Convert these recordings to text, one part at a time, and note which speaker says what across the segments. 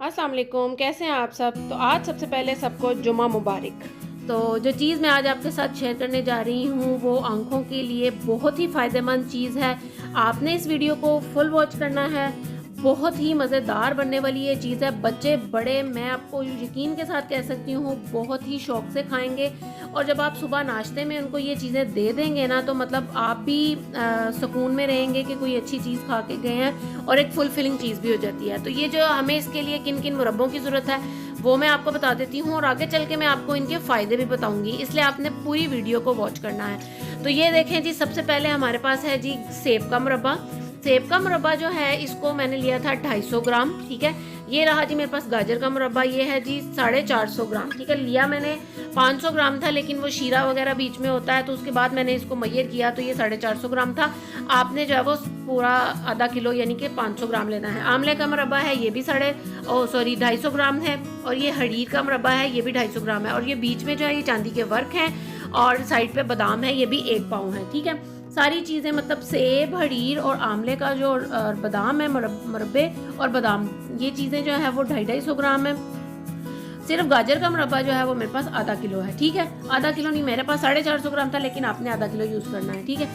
Speaker 1: अस्सलाम वालेकुम, कैसे हैं आप सब। तो आज सबसे पहले सबको जुमा मुबारक। तो जो चीज़ मैं आज आपके साथ शेयर करने जा रही हूँ वो आँखों के लिए बहुत ही फ़ायदेमंद चीज़ है। आपने इस वीडियो को फुल वॉच करना है। बहुत ही मज़ेदार बनने वाली ये चीज़ है। बच्चे बड़े, मैं आपको यकीन के साथ कह सकती हूँ, बहुत ही शौक़ से खाएँगे। और जब आप सुबह नाश्ते में उनको ये चीज़ें दे देंगे ना, तो मतलब आप भी सुकून में रहेंगे कि कोई अच्छी चीज़ खा के गए हैं, और एक फुलफिलिंग चीज़ भी हो जाती है। तो ये जो हमें इसके लिए किन किन मुरब्बों की ज़रूरत है वो मैं आपको बता देती हूँ, और आगे चल के मैं आपको इनके फ़ायदे भी बताऊँगी, इसलिए आपने पूरी वीडियो को वॉच करना है। तो ये देखें जी, सबसे पहले हमारे पास है जी सेब का मुरब्बा। सेब का मुरब्बा जो है इसको मैंने लिया था 250 ग्राम, ठीक है। ये रहा जी मेरे पास गाजर का मुरब्बा, ये है जी 450 ग्राम, ठीक है। लिया मैंने 500 ग्राम था, लेकिन वो शीरा वगैरह बीच में होता है, तो उसके बाद मैंने इसको मैयर किया, तो ये 450 ग्राम था। आपने जो है वो पूरा आधा किलो यानी कि 500 ग्राम लेना है। आंवले का मुरब्बा है, ये भी 250 ग्राम है। और ये हरीर का मुरब्बा है, ये भी 250 ग्राम है। और ये बीच में जो है ये चांदी के वर्क हैं, और साइड पे बादाम है, ये भी 1 पाव है, ठीक है। सारी चीज़ें मतलब सेब, हरीर और आंवले का जो बादाम है, मुरब्बे और बादाम, ये चीज़ें जो है वो 250 ग्राम है। सिर्फ गाजर का मुरब्बा जो है वो मेरे पास आधा किलो है, ठीक है। आधा किलो नहीं, मेरे पास 450 ग्राम था, लेकिन आपने आधा किलो यूज़ करना है, ठीक है।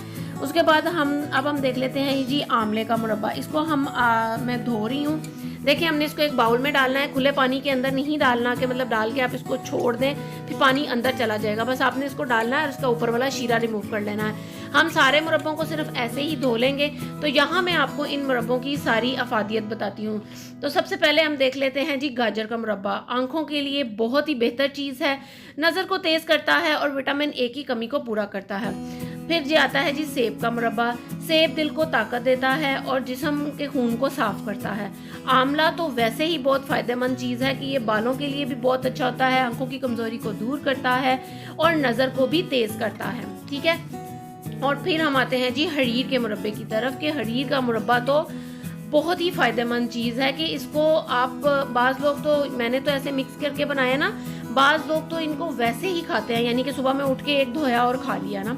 Speaker 1: उसके बाद हम देख लेते हैं जी आंवले का मुरब्बा। इसको मैं धो रही हूँ। देखिए, हमने इसको एक बाउल में डालना है, खुले पानी के अंदर नहीं डालना कि मतलब डाल के आप इसको छोड़ दें फिर पानी अंदर चला जाएगा। बस आपने इसको डालना है और इसका ऊपर वाला शीरा रिमूव कर लेना है। हम सारे मुरब्बों को सिर्फ ऐसे ही धो लेंगे। तो यहाँ मैं आपको इन मुरब्बों की सारी अफादियत बताती हूँ। तो सबसे पहले हम देख लेते हैं जी गाजर का मुरब्बा। आंखों के लिए बहुत ही बेहतर चीज़ है, नज़र को तेज़ करता है और विटामिन ए की कमी को पूरा करता है। फिर जी आता है जी सेब का मुरब्बा। सेब दिल को ताकत देता है और जिस्म के खून को साफ करता है। आंवला तो वैसे ही बहुत फ़ायदेमंद चीज़ है कि ये बालों के लिए भी बहुत अच्छा होता है, आंखों की कमज़ोरी को दूर करता है और नज़र को भी तेज़ करता है, ठीक है। और फिर हम आते हैं जी हरीर के मुरब्बे की तरफ, कि हरीर का मुरब्बा तो बहुत ही फ़ायदेमंद चीज़ है कि इसको आप, बाज़ लोग तो, मैंने तो ऐसे मिक्स करके बनाया ना, बाज़ लोग तो इनको वैसे ही खाते हैं, यानी कि सुबह में उठ के एक धोया और खा लिया ना।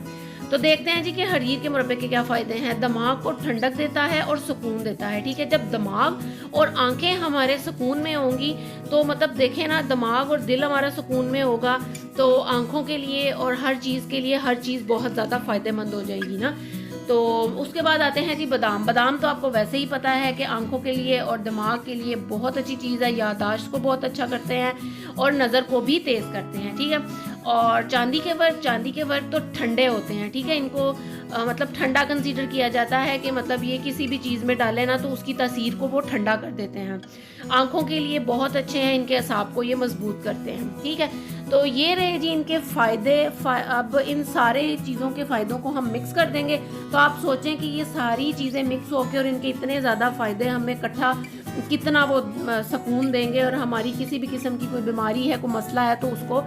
Speaker 1: तो देखते हैं जी कि हरीर के मुरब्बे के क्या फ़ायदे हैं। दिमाग को ठंडक देता है और सुकून देता है, ठीक है। जब दिमाग और आंखें हमारे सुकून में होंगी, तो मतलब देखें ना, दिमाग और दिल हमारा सुकून में होगा, तो आंखों के लिए और हर चीज़ के लिए हर चीज़ बहुत ज़्यादा फ़ायदेमंद हो जाएगी ना। तो उसके बाद आते हैं जी बादाम। बादाम तो आपको वैसे ही पता है कि आंखों के लिए और दिमाग के लिए बहुत अच्छी चीज़ है, याददाश्त को बहुत अच्छा करते हैं और नज़र को भी तेज़ करते हैं, ठीक है। और चांदी के वर्क तो ठंडे होते हैं, ठीक है। इनको मतलब ठंडा कंसीडर किया जाता है कि मतलब ये किसी भी चीज़ में डालें ना तो उसकी तासीर को वो ठंडा कर देते हैं। आंखों के लिए बहुत अच्छे हैं, इनके असाब को ये मजबूत करते हैं, ठीक है। तो ये रहे जी इनके फ़ायदे। अब इन सारे चीज़ों के फ़ायदों को हम मिक्स कर देंगे, तो आप सोचें कि ये सारी चीज़ें मिक्स होकर और इनके इतने ज़्यादा फ़ायदे हमें इकट्ठा कितना वो सुकून देंगे, और हमारी किसी भी किस्म की कोई बीमारी है, कोई मसला है, तो उसको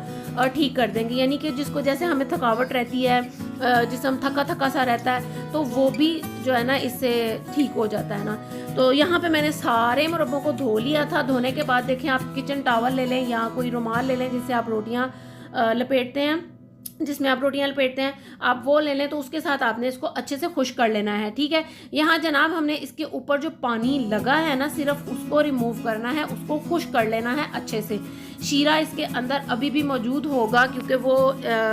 Speaker 1: ठीक कर देंगे। यानी कि जिसको जैसे हमें थकावट रहती है, जिस्म थका थका सा रहता है, तो वो भी जो है ना इससे ठीक हो जाता है ना। तो यहाँ पे मैंने सारे मुरब्बों को धो लिया था। धोने के बाद देखें, आप किचन टॉवल ले लें या कोई रुमाल ले लें जिससे आप रोटियाँ लपेटते हैं, जिसमें आप रोटियां लपेटते हैं, आप वो ले लें। तो उसके साथ आपने इसको अच्छे से खुश कर लेना है, ठीक है। यहाँ जनाब हमने इसके ऊपर जो पानी लगा है ना, सिर्फ उसको रिमूव करना है, उसको खुश कर लेना है अच्छे से। शीरा इसके अंदर अभी भी मौजूद होगा, क्योंकि वो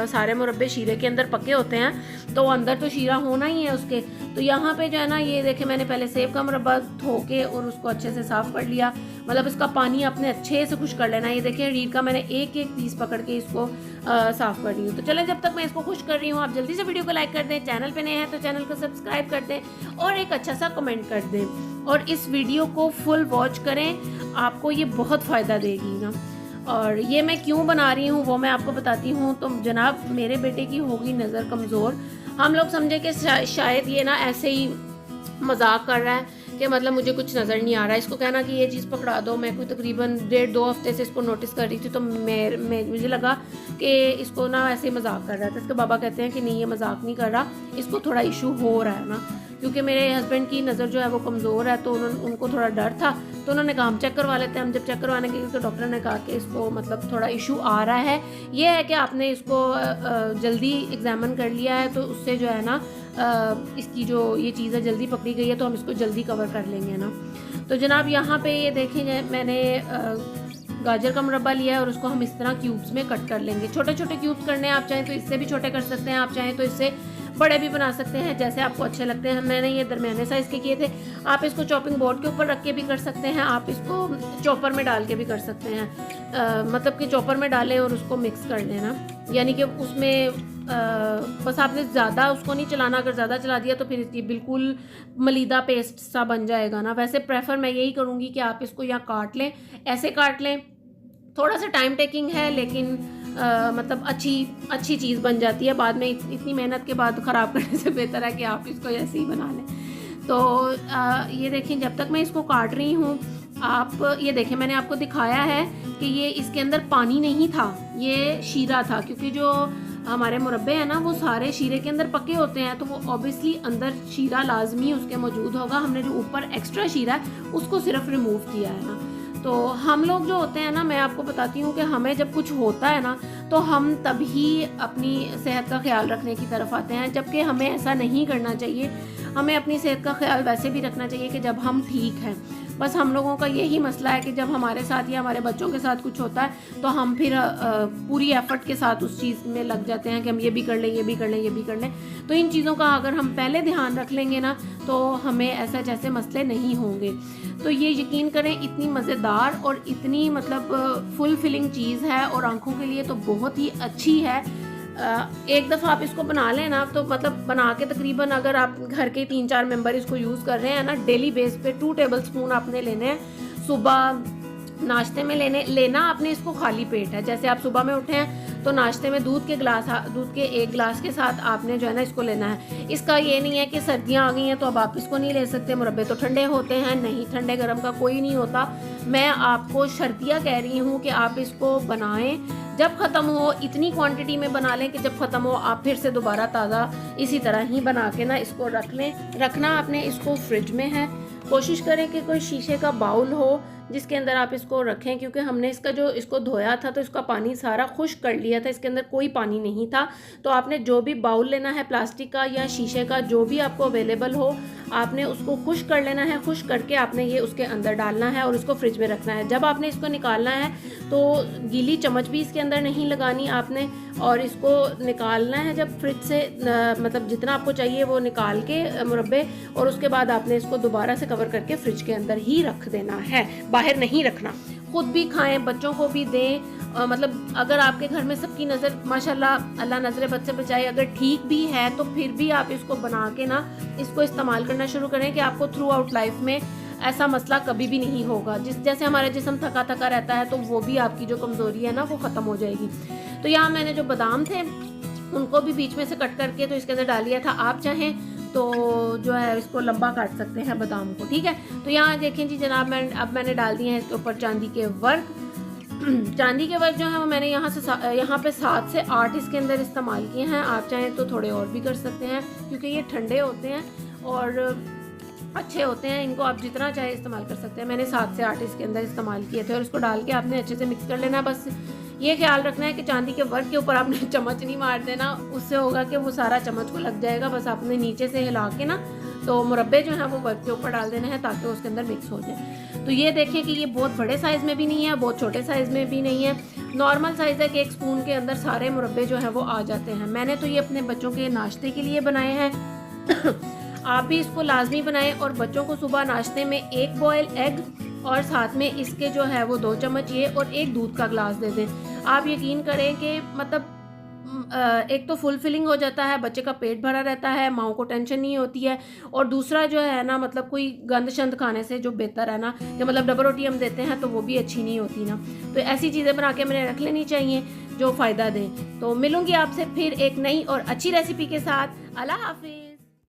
Speaker 1: सारे मुरब्बे शीरे के अंदर पके होते हैं, तो अंदर तो शीरा होना ही है उसके। तो यहाँ पे जो है ना, ये देखें, मैंने पहले सेब का मुरब्बा धो के और उसको अच्छे से साफ़ कर लिया, मतलब इसका पानी अपने अच्छे से खुश कर लेना है। ये देखें, हरीर का मैंने एक एक पीस पकड़ के इसको साफ़ कर रही हूँ। तो चलें, जब तक मैं इसको खुश कर रही हूँ, आप जल्दी से वीडियो को लाइक कर दें, चैनल पे नए हैं तो चैनल को सब्सक्राइब कर दें और एक अच्छा सा कमेंट कर दें, और इस वीडियो को फुल वॉच करें, आपको ये बहुत फ़ायदा देगी ना। और ये मैं क्यों बना रही हूँ वो मैं आपको बताती हूँ। तो जनाब, मेरे बेटे की होगी नज़र कमज़ोर। हम लोग समझे कि शायद ये ना ऐसे ही मजाक कर रहा है कि मतलब मुझे कुछ नज़र नहीं आ रहा है। इसको कहना कि ये चीज़ पकड़ा दो। मैं कोई तकरीबन 1.5-2 हफ्ते से इसको नोटिस कर रही थी, तो मुझे लगा कि इसको ना ऐसे मजाक कर रहा था। इसके बाबा कहते हैं कि नहीं, ये मजाक नहीं कर रहा, इसको थोड़ा इशू हो रहा है ना। क्योंकि मेरे हस्बैंड की नज़र जो है वो कमज़ोर है, तो उनको थोड़ा डर था, तो उन्होंने कहा हम चेक करवा लेते हैं। हम जब चेक करवाने गए तो डॉक्टर ने कहा कि इसको मतलब थोड़ा इशू आ रहा है। ये है कि आपने इसको जल्दी एग्जामिन कर लिया है, तो उससे जो है ना इसकी जो ये चीज़ है जल्दी पकड़ी गई है, तो हम इसको जल्दी कवर कर लेंगे ना। तो जनाब यहाँ पे ये देखेंगे मैंने गाजर का मुरब्बा लिया है और उसको हम इस तरह क्यूब्स में कट कर लेंगे। छोटे छोटे क्यूब्स करने हैं, आप चाहें तो इससे भी छोटे कर सकते हैं, आप चाहें तो इससे बड़े भी बना सकते हैं, जैसे आपको अच्छे लगते हैं। मैंने ये दरमियाने साइज़ के किए थे। आप इसको चॉपिंग बोर्ड के ऊपर रख के भी कर सकते हैं, आप इसको चॉपर में डाल के भी कर सकते हैं। मतलब कि चॉपर में डालें और उसको मिक्स कर लेना, यानी कि उसमें बस आपने ज़्यादा उसको नहीं चलाना। अगर ज़्यादा चला दिया तो फिर इसकी बिल्कुल मलीदा पेस्ट सा बन जाएगा ना। वैसे प्रेफर मैं यही करूँगी कि आप इसको यहाँ काट लें, ऐसे काट लें। थोड़ा सा टाइम टेकिंग है, लेकिन मतलब अच्छी चीज़ बन जाती है। बाद में इतनी मेहनत के बाद ख़राब करने से बेहतर है कि आप इसको ऐसे ही बना लें। तो ये देखें, जब तक मैं इसको काट रही हूँ, आप ये देखें मैंने आपको दिखाया है कि ये इसके अंदर पानी नहीं था, ये शीरा था। क्योंकि जो हमारे मुरब्बे हैं ना, वो सारे शीरे के अंदर पके होते हैं, तो वो ऑब्वियसली अंदर शीरा लाजमी उसके मौजूद होगा। हमने जो ऊपर एक्स्ट्रा शीरा है उसको सिर्फ रिमूव किया है ना। तो हम लोग जो होते हैं ना, मैं आपको बताती हूँ कि हमें जब कुछ होता है ना, तो हम तभी अपनी सेहत का ख्याल रखने की तरफ आते हैं, जबकि हमें ऐसा नहीं करना चाहिए। हमें अपनी सेहत का ख्याल वैसे भी रखना चाहिए कि जब हम ठीक हैं। बस हम लोगों का यही मसला है कि जब हमारे साथ या हमारे बच्चों के साथ कुछ होता है, तो हम फिर पूरी एफर्ट के साथ उस चीज़ में लग जाते हैं कि हम ये भी कर लें, ये भी कर लें, ये भी कर लें। तो इन चीज़ों का अगर हम पहले ध्यान रख लेंगे ना, तो हमें ऐसा जैसे मसले नहीं होंगे। तो ये यकीन करें, इतनी मज़ेदार और इतनी मतलब फुल फिलिंग चीज़ है और आँखों के लिए तो बहुत ही अच्छी है। एक दफ़ा आप इसको बना लें ना, तो मतलब बना के तकरीबन अगर आप घर के 3-4 मेंबर इसको यूज़ कर रहे हैं ना, डेली बेस पे 2 टेबलस्पून आपने लेने हैं। सुबह नाश्ते में लेना आपने इसको खाली पेट है। जैसे आप सुबह में उठे हैं तो नाश्ते में दूध के 1 गिलास के साथ आपने जो है ना इसको लेना है। इसका ये नहीं है कि सर्दियाँ आ गई हैं तो अब आप इसको नहीं ले सकते, मुरब्बे तो ठंडे होते हैं। नहीं, ठंडे गर्म का कोई नहीं होता। मैं आपको शर्तिया कह रही हूँ कि आप इसको बनाएं, जब ख़त्म हो इतनी क्वांटिटी में बना लें कि जब ख़त्म हो आप फिर से दोबारा ताज़ा इसी तरह ही बना के ना इसको रख लें। रखना आपने इसको फ्रिज में है। कोशिश करें कि कोई शीशे का बाउल हो जिसके अंदर आप इसको रखें, क्योंकि हमने इसको धोया था तो इसका पानी सारा खुश्क कर लिया था, इसके अंदर कोई पानी नहीं था। तो आपने जो भी बाउल लेना है, प्लास्टिक का या शीशे का, जो भी आपको अवेलेबल हो, आपने उसको खुश्क कर लेना है। खुश्क करके आपने ये उसके अंदर डालना है और उसको फ्रिज में रखना है। जब आपने इसको निकालना है तो गीली चम्मच भी इसके अंदर नहीं लगानी आपने, और इसको निकालना है जब फ्रिज से मतलब जितना आपको चाहिए वो निकाल के मुरब्बे, और उसके बाद आपने इसको दोबारा से कवर करके फ्रिज के अंदर ही रख देना है, बाहर नहीं रखना। खुद भी खाएं, बच्चों को भी दें। मतलब अगर आपके घर में सबकी नज़र माशाल्लाह अल्लाह नज़र बद से बचाए, अगर ठीक भी है तो फिर भी आप इसको बना के ना इसको इस्तेमाल करना शुरू करें कि आपको थ्रू आउट लाइफ में ऐसा मसला कभी भी नहीं होगा। जैसे हमारा जिस्म थका थका रहता है, तो वो भी आपकी जो कमज़ोरी है ना वो ख़त्म हो जाएगी। तो यहाँ मैंने जो बादाम थे उनको भी बीच में से कट करके तो इसके अंदर डाल लिया था। आप चाहें तो जो है इसको लंबा काट सकते हैं बादाम को, ठीक है। तो यहाँ देखें जी जनाब, मैंने डाल दिए हैं इसके ऊपर चांदी के वर्क। चांदी के वर्क जो है वो मैंने यहाँ पे 7 से 8 इसके अंदर इस्तेमाल किए हैं। आप चाहें तो थोड़े और भी कर सकते हैं, क्योंकि ये ठंडे होते हैं और अच्छे होते हैं। इनको आप जितना चाहे इस्तेमाल कर सकते हैं। मैंने 7 से 8 इसके अंदर इस्तेमाल किए थे और इसको डाल के आपने अच्छे से मिक्स कर लेना। बस ये ख्याल रखना है कि चांदी के वर्क के ऊपर आपने चम्मच नहीं मार देना, उससे होगा कि वो सारा चम्मच को लग जाएगा। बस आपने नीचे से हिला के ना तो मुरब्बे जो है वो वर्क के ऊपर डाल देने हैं ताकि उसके अंदर मिक्स हो जाए। तो ये देखें कि ये बहुत बड़े साइज़ में भी नहीं है, बहुत छोटे साइज़ में भी नहीं है, नॉर्मल साइज़ है कि 1 स्पून के अंदर सारे मुरब्बे जो है वो आ जाते हैं। मैंने तो ये अपने बच्चों के नाश्ते के लिए बनाए हैं। आप भी इसको लाजमी बनाएं और बच्चों को सुबह नाश्ते में 1 बॉयल एग और साथ में इसके जो है वो 2 चम्मच ये और 1 दूध का ग्लास दे दें। आप यकीन करें कि मतलब एक तो फुल फिलिंग हो जाता है, बच्चे का पेट भरा रहता है, माओ को टेंशन नहीं होती है, और दूसरा जो है ना मतलब कोई गंद शंद खाने से जो बेहतर है ना कि मतलब डबल रोटी हम देते हैं तो वो भी अच्छी नहीं होती ना। तो ऐसी चीज़ें बना के मैंने रख लेनी चाहिए जो फ़ायदा दें। तो मिलूंगी आपसे फिर एक नई और अच्छी रेसिपी के साथ। अल्लाह हाफिज़।